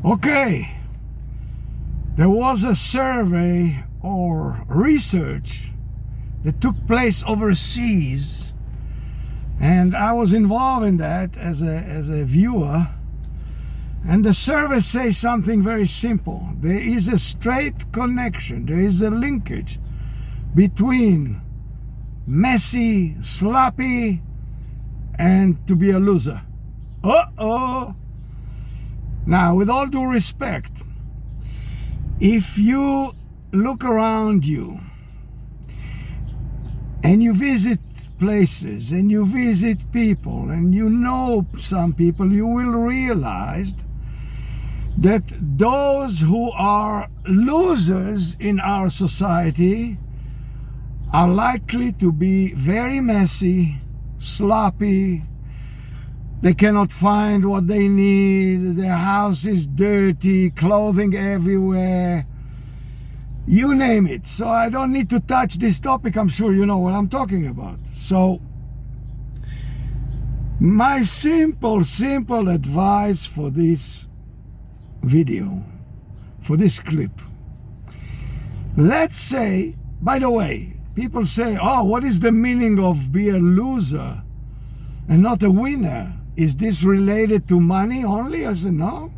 Okay, there was a survey or research that took place overseas, and I was involved in that as a viewer. And the survey says something very simple. There is a straight connection, there is a linkage between messy, sloppy, and to be a loser. Uh-oh! Now, with all due respect, if you look around you and you visit places and you visit people and you know some people, you will realize that those who are losers in our society are likely to be very messy, sloppy. They cannot find what they need. Their house is dirty, clothing everywhere. You name it. So I don't need to touch this topic. I'm sure you know what I'm talking about. So my simple advice for this video, for this clip. Let's say, by the way, people say, oh, what is the meaning of be a loser and not a winner? Is this related to money only? I said, no.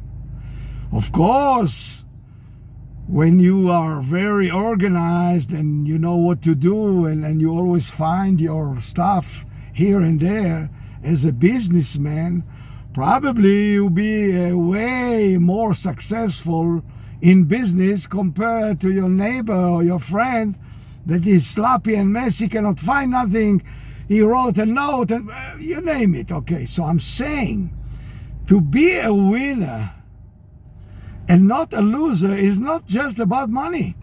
Of course, when you are very organized and you know what to do and you always find your stuff here and there as a businessman, probably you'll be way more successful in business compared to your neighbor or your friend that is sloppy and messy, cannot find nothing. He wrote a note and you name it. Okay, so I'm saying to be a winner and not a loser is not just about money.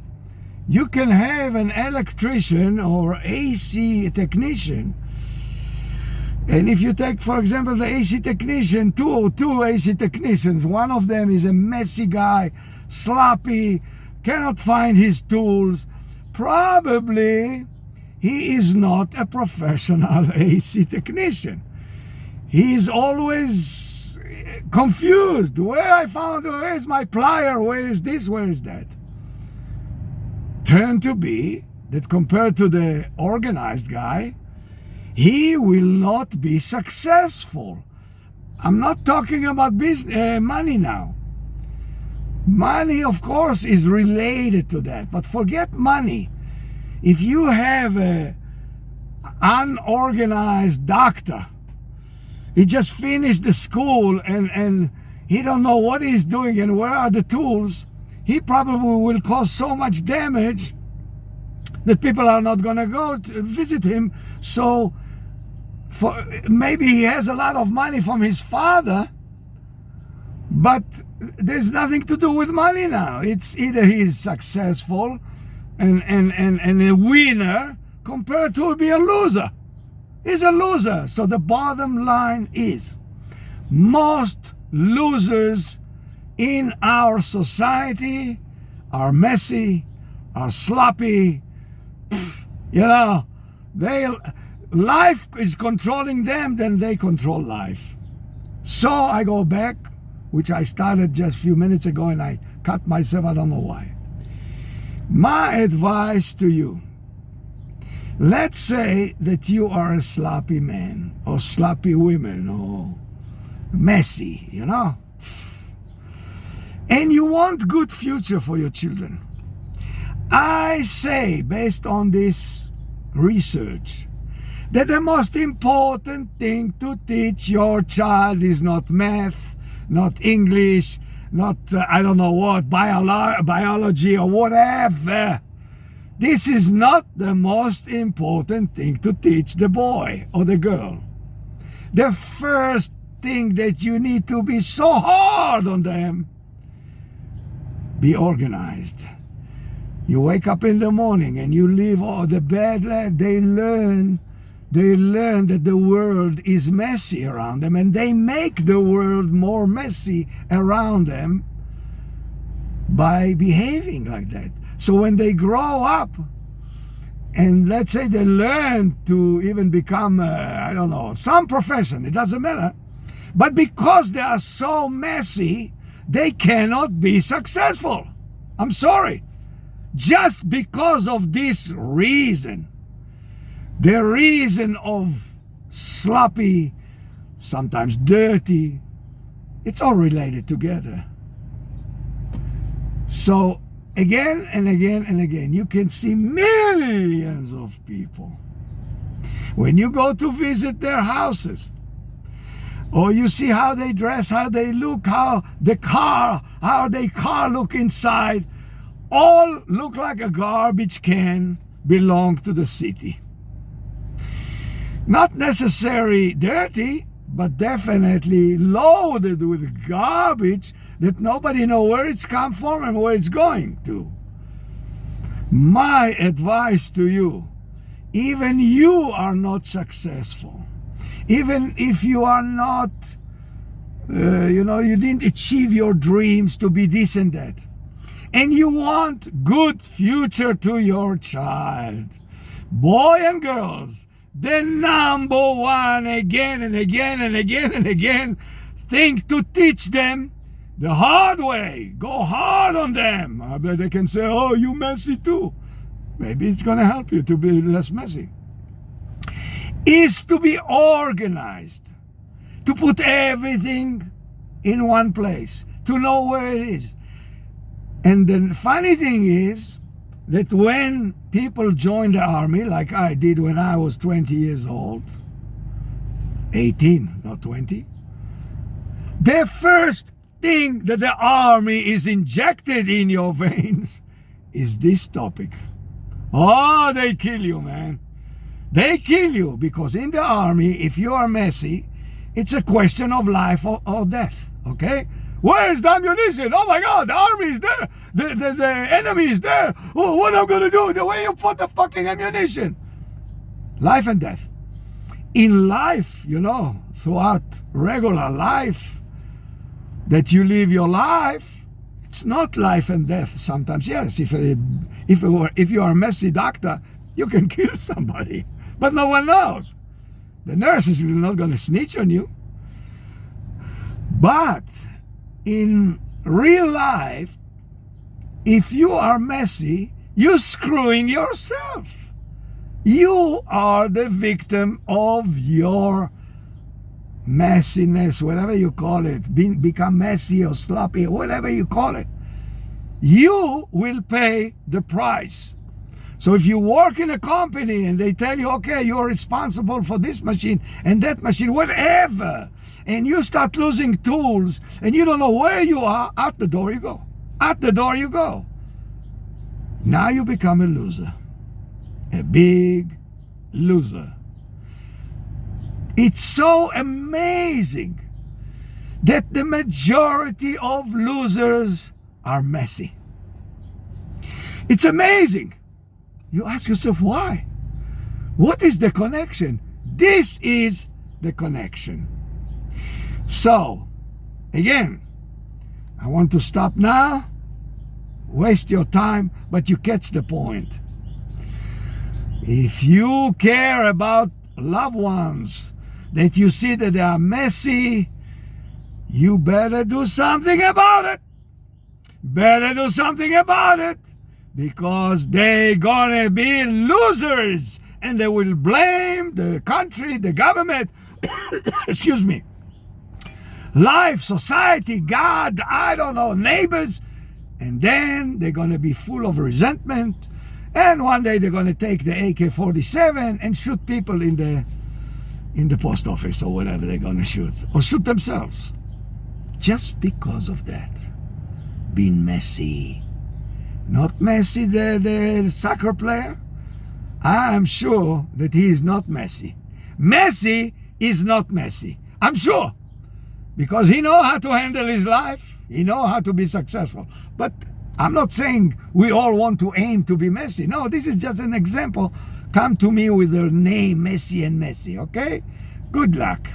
You can have an electrician or AC technician, and if you take, for example, the AC technician, two AC technicians, one of them is a messy guy, sloppy, cannot find his tools, probably he is not a professional AC technician. He is always confused. Where is my plier? Where is this? Where is that? Turn to be that compared to the organized guy, he will not be successful. I'm not talking about business, money now. Money, of course, is related to that, but forget money. If you have an unorganized doctor, he just finished the school and he don't know what he's doing and where are the tools, he probably will cause so much damage that people are not going to go to visit him. So maybe he has a lot of money from his father, but there's nothing to do with money now. It's either he's successful and a winner compared to be a loser. He's a loser. So the bottom line is most losers in our society are messy, are sloppy. Life is controlling them, then they control life. So I go back, which I started just a few minutes ago and I cut myself, I don't know why. My advice to you, let's say that you are a sloppy man or sloppy woman or messy, and you want good future for your children. I say, based on this research, that the most important thing to teach your child is not math, not English, not I don't know what, biology or whatever. This is not the most important thing to teach the boy or the girl. The first thing that you need to be so hard on them, be organized. You wake up in the morning and you leave all the bad, they learn that the world is messy around them, and they make the world more messy around them by behaving like that. So when they grow up and let's say they learn to even become some profession, it doesn't matter, but because they are so messy, they cannot be successful. I'm sorry. Just because of this reason, the reason of sloppy, sometimes dirty, it's all related together. So again and again and again, you can see millions of people. When you go to visit their houses, or you see how they dress, how they look, how their car look inside, all look like a garbage can belong to the city. Not necessarily dirty, but definitely loaded with garbage that nobody knows where it's come from and where it's going to. My advice to you, even you are not successful. Even if you are not, you didn't achieve your dreams to be this and that, and you want good future to your child, boy and girls, the number one, again and again and again and again, thing to teach them the hard way. Go hard on them. I bet they can say, oh, you messy too. Maybe it's going to help you to be less messy. Is to be organized, to put everything in one place, to know where it is. And the funny thing is that when people join the army, like I did when I was 20 years old, 18, not 20, the first thing that the army is injected in your veins is this topic. Oh, they kill you, man. They kill you, because in the army, if you are messy, it's a question of life or death, okay? Where's the ammunition? Oh my God, the army is there. The enemy is there. Oh, what am I going to do? The way you put the fucking ammunition. Life and death. In life, throughout regular life, that you live your life, it's not life and death sometimes. Yes, if you are a messy doctor, you can kill somebody. But no one knows. The nurse is not going to snitch on you. But in real life, if you are messy, you're screwing yourself. You are the victim of your messiness, whatever you call it. Become messy or sloppy, whatever you call it. You will pay the price. So if you work in a company and they tell you, okay, you're responsible for this machine and that machine, whatever, and you start losing tools and you don't know where you are, out the door you go. Out the door you go. Now you become a loser. A big loser. It's so amazing that the majority of losers are messy. It's amazing. You ask yourself, why? What is the connection? This is the connection. So, again, I want to stop now, waste your time, but you catch the point. If you care about loved ones, that you see that they are messy, you better do something about it. Better do something about it. Because they're gonna be losers and they will blame the country, the government, excuse me, life, society, God, I don't know, neighbors, and then they're gonna be full of resentment, and one day they're gonna take the AK-47 and shoot people in the post office or whatever they're gonna shoot, or shoot themselves, just because of that. Being messy. Not Messi, the soccer player. I am sure that he is not Messi. Messi is not Messi. I'm sure. Because he knows how to handle his life. He knows how to be successful. But I'm not saying we all want to aim to be Messi. No, this is just an example. Come to me with the name Messi and Messi, okay? Good luck.